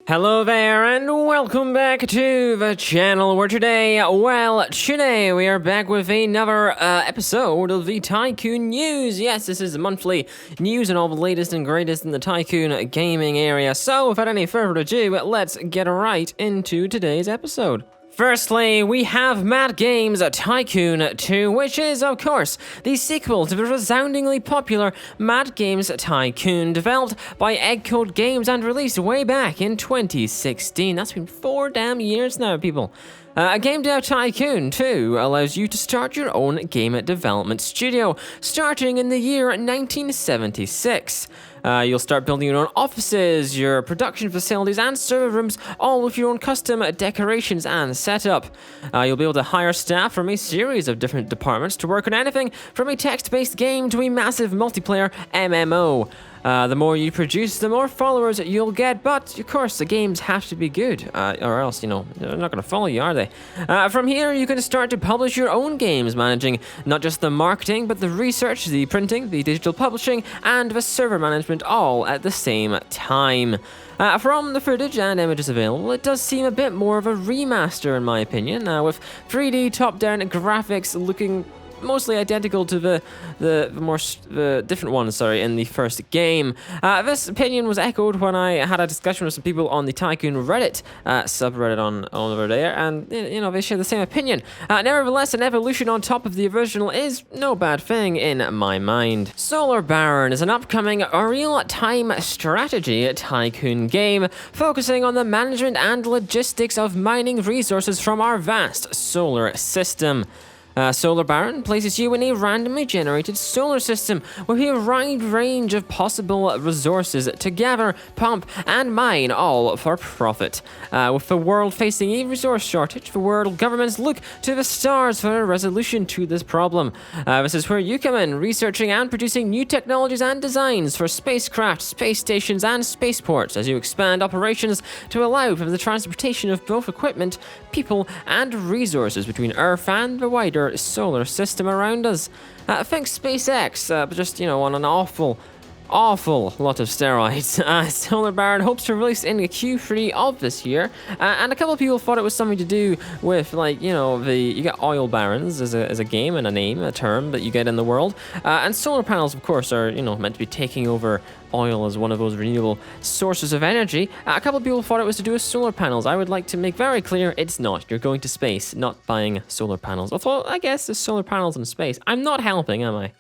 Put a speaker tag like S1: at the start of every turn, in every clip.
S1: Hello there and welcome back to the channel where today we are back with another episode of the Tycoon News. Yes, this is the monthly news and all the latest and greatest in the Tycoon gaming area. So without any further ado, let's get right into today's episode. Firstly, we have Mad Games Tycoon 2, which is, of course, the sequel to the resoundingly popular Mad Games Tycoon, developed by Encoding Games and released way back in 2016. That's been 4 damn years now, people. A Game Dev Tycoon 2 allows you to start your own game development studio, starting in the year 1976. You'll start building your own offices, your production facilities, and server rooms, all with your own custom decorations and setup. You'll be able to hire staff from a series of different departments to work on anything from a text-based game to a massive multiplayer MMO. The more you produce, the more followers you'll get, but of course the games have to be good, or else, they're not going to follow you, are they? From here, you can start to publish your own games, managing not just the marketing, but the research, the printing, the digital publishing, and the server management all at the same time. From the footage and images available, it does seem a bit more of a remaster in my opinion, with 3D top-down graphics looking mostly identical to the different ones, in the first game. This opinion was echoed when I had a discussion with some people on the Tycoon Reddit subreddit on over there, and they share the same opinion. Nevertheless, an evolution on top of the original is no bad thing in my mind. Solar Baron is an upcoming real-time strategy Tycoon game focusing on the management and logistics of mining resources from our vast solar system. Solar Baron places you in a randomly generated solar system with a wide range of possible resources to gather, pump, and mine, all for profit. With the world facing a resource shortage, the world governments look to the stars for a resolution to this problem. This is where you come in, researching and producing new technologies and designs for spacecraft, space stations, and spaceports as you expand operations to allow for the transportation of both equipment, people, and resources between Earth and the wider solar system around us. Think SpaceX, but just, on an awful lot of steroids. Solar Baron hopes to release in the Q3 of this year, and a couple of people thought it was something to do with, you get oil barons as a game and a name, a term that you get in the world, and solar panels, of course, are, meant to be taking over oil as one of those renewable sources of energy. A couple of people thought it was to do with solar panels. I would like to make very clear, it's not. You're going to space, not buying solar panels. Although, I guess there's solar panels in space. I'm not helping, am I?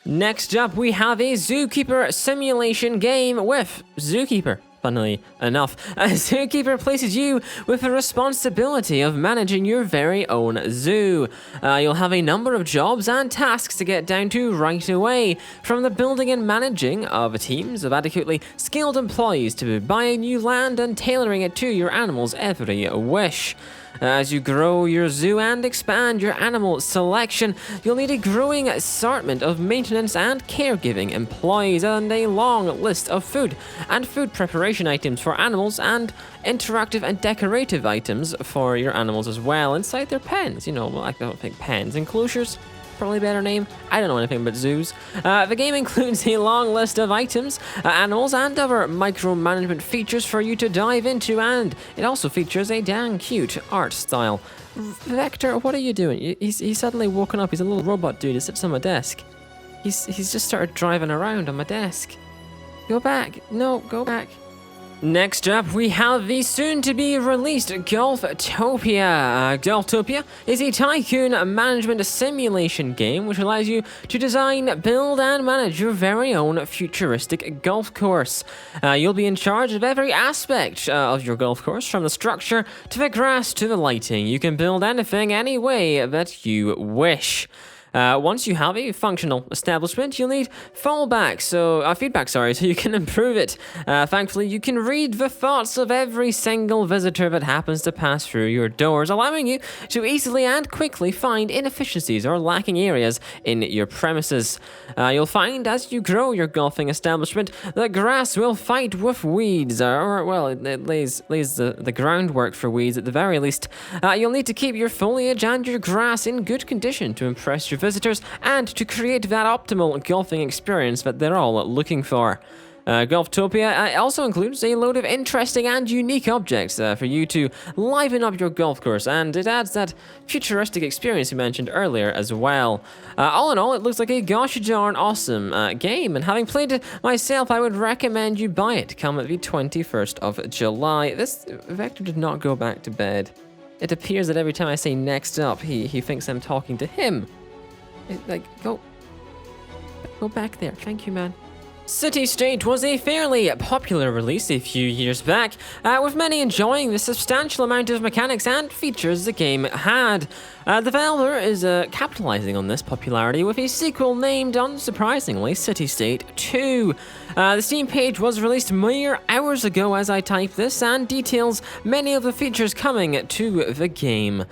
S1: Next up, we have a Zookeeper simulation game with Zookeeper. Funnily enough, Zookeeper places you with the responsibility of managing your very own zoo. You'll have a number of jobs and tasks to get down to right away, from the building and managing of teams of adequately skilled employees to buying new land and tailoring it to your animal's every wish. As you grow your zoo and expand your animal selection, you'll need a growing assortment of maintenance and caregiving employees and a long list of food and food preparation items for animals and interactive and decorative items for your animals as well inside their pens. I don't think pens, enclosures. Probably a better name. I don't know anything about zoos. The game includes a long list of items, animals, and other micromanagement features for you to dive into, and it also features a damn cute art style. Vector, what are you doing? He's suddenly woken up. He's a little robot dude. He sits on my desk. He's just started driving around on my desk. Go back. No, go back. Next up, we have the soon-to-be-released Golftopia. Golftopia is a tycoon management simulation game which allows you to design, build, and manage your very own futuristic golf course. You'll be in charge of every aspect of your golf course, from the structure to the grass to the lighting. You can build anything any way that you wish. Once you have a functional establishment, you'll need feedback, so you can improve it. Thankfully, you can read the thoughts of every single visitor that happens to pass through your doors, allowing you to easily and quickly find inefficiencies or lacking areas in your premises. You'll find as you grow your golfing establishment, the grass will fight with weeds, it lays the groundwork for weeds at the very least. You'll need to keep your foliage and your grass in good condition to impress your visitors and to create that optimal golfing experience that they're all looking for. Golftopia also includes a load of interesting and unique objects for you to liven up your golf course, and it adds that futuristic experience you mentioned earlier as well. All in all, it looks like a gosh darn awesome game, and having played it myself, I would recommend you buy it come the 21st of July. This Vector did not go back to bed. It appears that every time I say next up, he thinks I'm talking to him. Go back there. Thank you, man. CityState was a fairly popular release a few years back, with many enjoying the substantial amount of mechanics and features the game had. The developer is capitalizing on this popularity with a sequel named, unsurprisingly, CityState 2. The Steam page was released mere hours ago as I type this, and details many of the features coming to the game.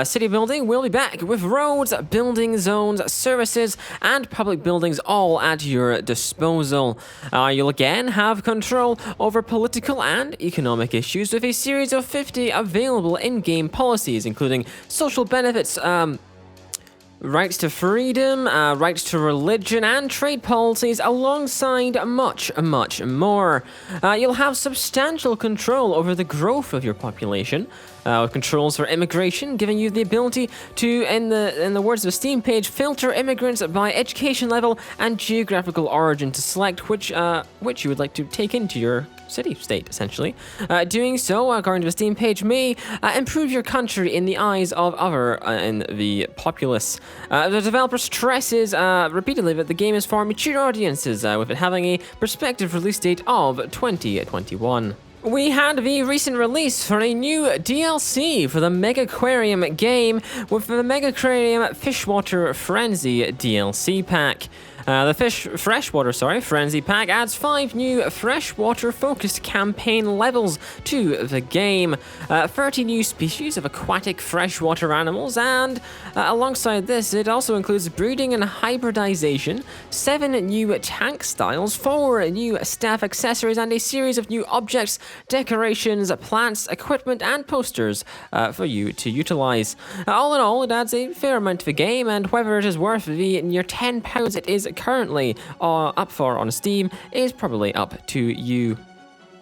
S1: City building will be back with roads, building zones, services, and public buildings all at your disposal. You'll again have control over political and economic issues with a series of 50 available in-game policies, including social benefits, rights to freedom, rights to religion, and trade policies, alongside much more. You'll have substantial control over the growth of your population, with controls for immigration, giving you the ability to, in the words of the Steam page, filter immigrants by education level and geographical origin to select which you would like to take into your city-state, essentially. Doing so, according to the Steam page, may improve your country in the eyes of in the populace. The developer stresses repeatedly that the game is for mature audiences, with it having a prospective release date of 2021. We had the recent release for a new DLC for the Megaqurium game with the Megaqurium Freshwater Frenzy DLC pack. The Freshwater Frenzy pack adds 5 new freshwater-focused campaign levels to the game, 30 new species of aquatic freshwater animals, and alongside this, it also includes breeding and hybridization, 7 new tank styles, 4 new staff accessories, and a series of new objects, decorations, plants, equipment, and posters for you to utilize. All in all, it adds a fair amount to the game, and whether it is worth the near £10 it is currently up for on Steam is probably up to you.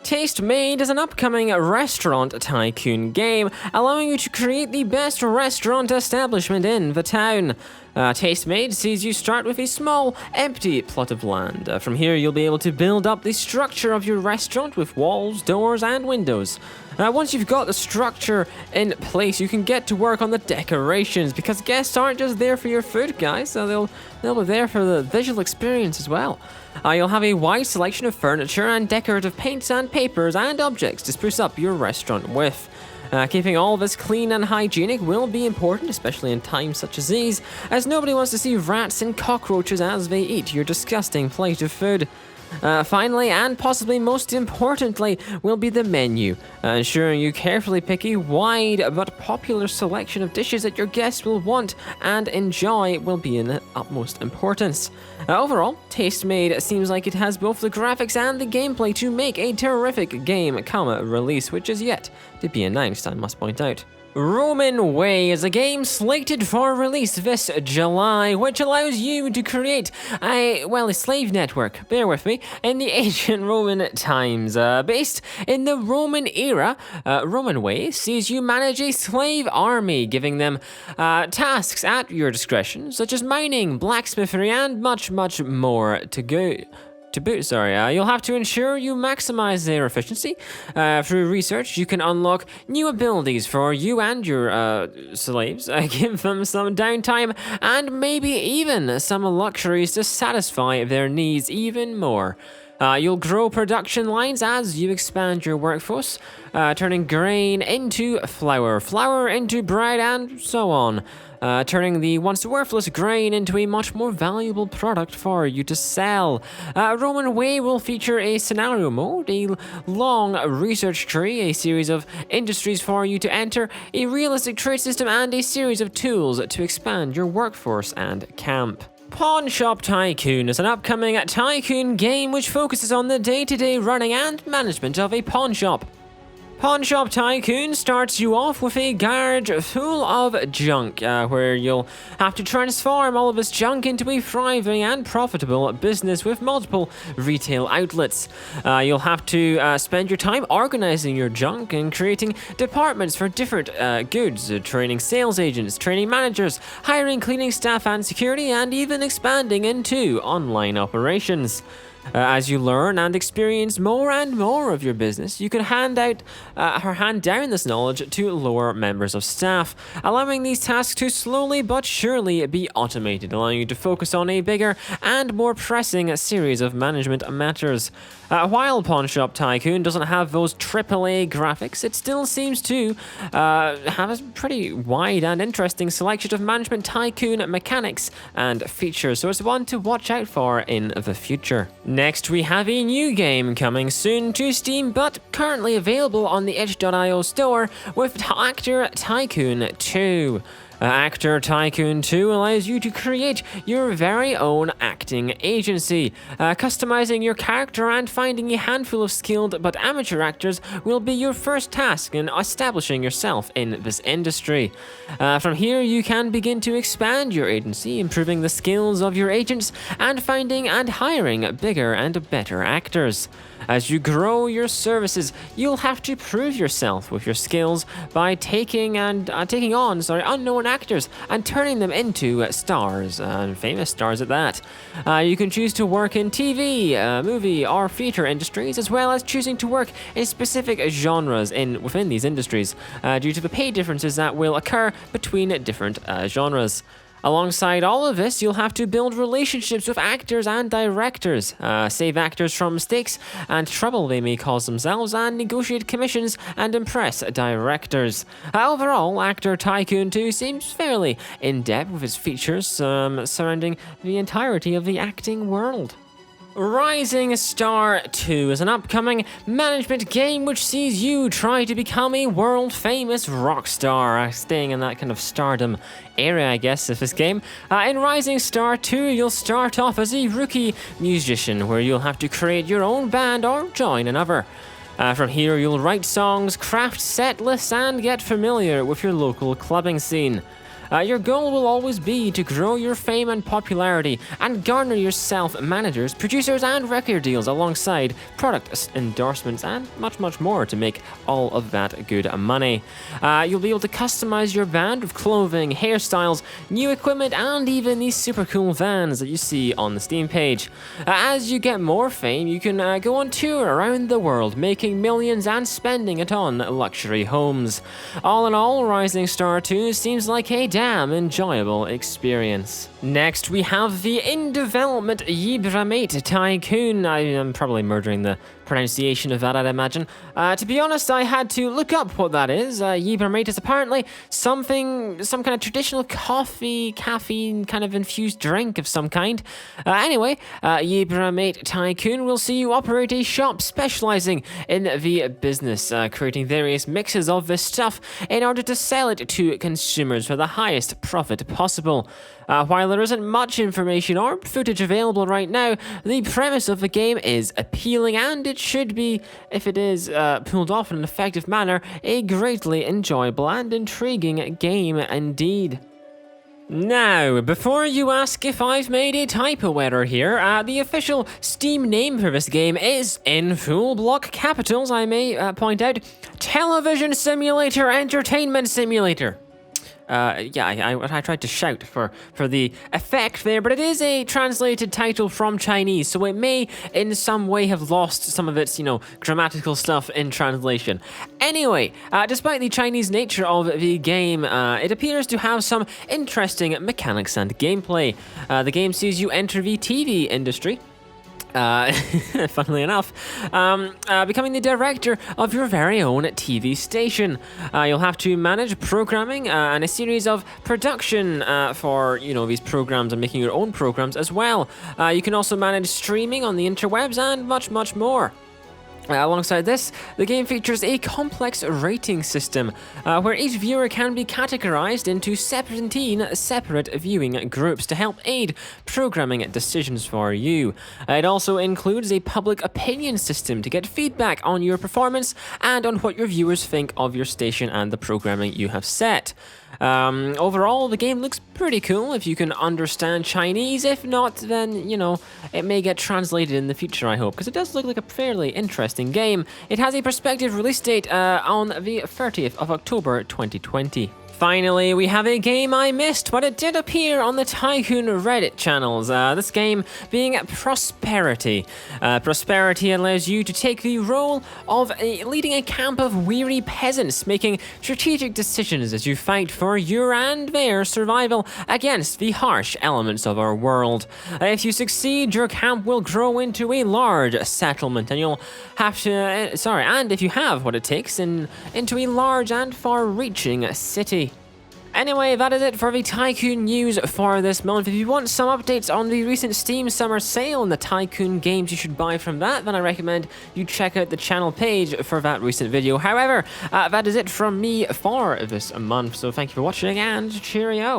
S1: TasteMade is an upcoming restaurant tycoon game, allowing you to create the best restaurant establishment in the town. TasteMade sees you start with a small, empty plot of land. From here, you'll be able to build up the structure of your restaurant with walls, doors, and windows. Once you've got the structure in place, you can get to work on the decorations, because guests aren't just there for your food, guys, so they'll be there for the visual experience as well. You'll have a wide selection of furniture and decorative paints and papers and objects to spruce up your restaurant with. Keeping all this clean and hygienic will be important, especially in times such as these, as nobody wants to see rats and cockroaches as they eat your disgusting plate of food. Finally, and possibly most importantly, will be the menu. Ensuring you carefully pick a wide but popular selection of dishes that your guests will want and enjoy will be in utmost importance. Overall, TasteMade seems like it has both the graphics and the gameplay to make a terrific game come release, which is yet to be announced, I must point out. Roman Way is a game slated for release this July, which allows you to create a slave network, bear with me, in the ancient Roman times. Based in the Roman era, Roman Way sees you manage a slave army, giving them tasks at your discretion, such as mining, blacksmithery, and much more to boot. You'll have to ensure you maximize their efficiency. Through research, you can unlock new abilities for you and your slaves, give them some downtime, and maybe even some luxuries to satisfy their needs even more. You'll grow production lines as you expand your workforce, turning grain into flour, flour into bread, and so on. Turning the once worthless grain into a much more valuable product for you to sell. Roman Way will feature a scenario mode, a long research tree, a series of industries for you to enter, a realistic trade system, and a series of tools to expand your workforce and camp. Pawnshop Tycoon is an upcoming tycoon game which focuses on the day-to-day running and management of a pawn shop. Pawnshop Tycoon starts you off with a garage full of junk, where you'll have to transform all of this junk into a thriving and profitable business with multiple retail outlets. You'll have to spend your time organizing your junk and creating departments for different goods, training sales agents, training managers, hiring cleaning staff and security, and even expanding into online operations. As you learn and experience more and more of your business, you can hand down this knowledge to lower members of staff, allowing these tasks to slowly but surely be automated, allowing you to focus on a bigger and more pressing series of management matters. While Pawnshop Tycoon doesn't have those AAA graphics, it still seems to have a pretty wide and interesting selection of management tycoon mechanics and features, so it's one to watch out for in the future. Next, we have a new game coming soon to Steam, but currently available on the itch.io store with Actor Tycoon 2. Actor Tycoon 2 allows you to create your very own acting agency. Customizing your character and finding a handful of skilled but amateur actors will be your first task in establishing yourself in this industry. From here, you can begin to expand your agency, improving the skills of your agents, and finding and hiring bigger and better actors. As you grow your services, you'll have to prove yourself with your skills by taking on unknown actors and turning them into stars, and famous stars at that. You can choose to work in TV, movie, or theater industries, as well as choosing to work in specific genres within these industries, due to the pay differences that will occur between different genres. Alongside all of this, you'll have to build relationships with actors and directors, save actors from mistakes and trouble they may cause themselves, and negotiate commissions and impress directors. Overall, Actor Tycoon 2 seems fairly in-depth with its features surrounding the entirety of the acting world. Rising Star 2 is an upcoming management game which sees you try to become a world-famous rock star, staying in that kind of stardom area, I guess, of this game. In Rising Star 2, you'll start off as a rookie musician, where you'll have to create your own band or join another. From here, you'll write songs, craft set lists, and get familiar with your local clubbing scene. Your goal will always be to grow your fame and popularity and garner yourself managers, producers, and record deals alongside product endorsements and much more to make all of that good money. You'll be able to customize your band with clothing, hairstyles, new equipment, and even these super cool vans that you see on the Steam page. As you get more fame, you can go on tour around the world, making millions and spending it on luxury homes. All in all, Rising Star 2 seems like a damn enjoyable experience. Next, we have the in-development Yebra Tycoon. I am probably murdering the pronunciation of that, I'd imagine. To be honest, I had to look up what that is. Yebra is apparently some kind of traditional caffeine kind of infused drink of some kind. Anyway, Yebra Tycoon will see you operate a shop specializing in the business, creating various mixes of this stuff in order to sell it to consumers for the highest profit possible. While there isn't much information or footage available right now, the premise of the game is appealing, and it should be, if it is pulled off in an effective manner, a greatly enjoyable and intriguing game indeed. Now, before you ask if I've made a typo error here, the official Steam name for this game is, in full block capitals I may point out, Television Simulator Entertainment Simulator. I tried to shout for the effect there, but it is a translated title from Chinese, so it may in some way have lost some of its, grammatical stuff in translation. Anyway, despite the Chinese nature of the game, it appears to have some interesting mechanics and gameplay. The game sees you enter the TV industry, funnily enough, becoming the director of your very own TV station. You'll have to manage programming and a series of production for, these programs and making your own programs as well. You can also manage streaming on the interwebs and much more. Alongside this, the game features a complex rating system, where each viewer can be categorized into 17 separate viewing groups to help aid programming decisions for you. It also includes a public opinion system to get feedback on your performance and on what your viewers think of your station and the programming you have set. Overall, the game looks pretty cool if you can understand Chinese. If not, then, you know, it may get translated in the future, I hope, because it does look like a fairly interesting game. It has a prospective release date on the 30th of October 2020. Finally, we have a game I missed, but it did appear on the Tycoon Reddit channels. This game being Prosperity. Prosperity allows you to take the role of leading a camp of weary peasants, making strategic decisions as you fight for your and their survival against the harsh elements of our world. If you succeed, your camp will grow into a large settlement, and you'll have to, and if you have what it takes, into a large and far-reaching city. Anyway, that is it for the Tycoon news for this month. If you want some updates on the recent Steam Summer Sale and the Tycoon games you should buy from that, then I recommend you check out the channel page for that recent video. However, that is it from me for this month, so thank you for watching and cheerio!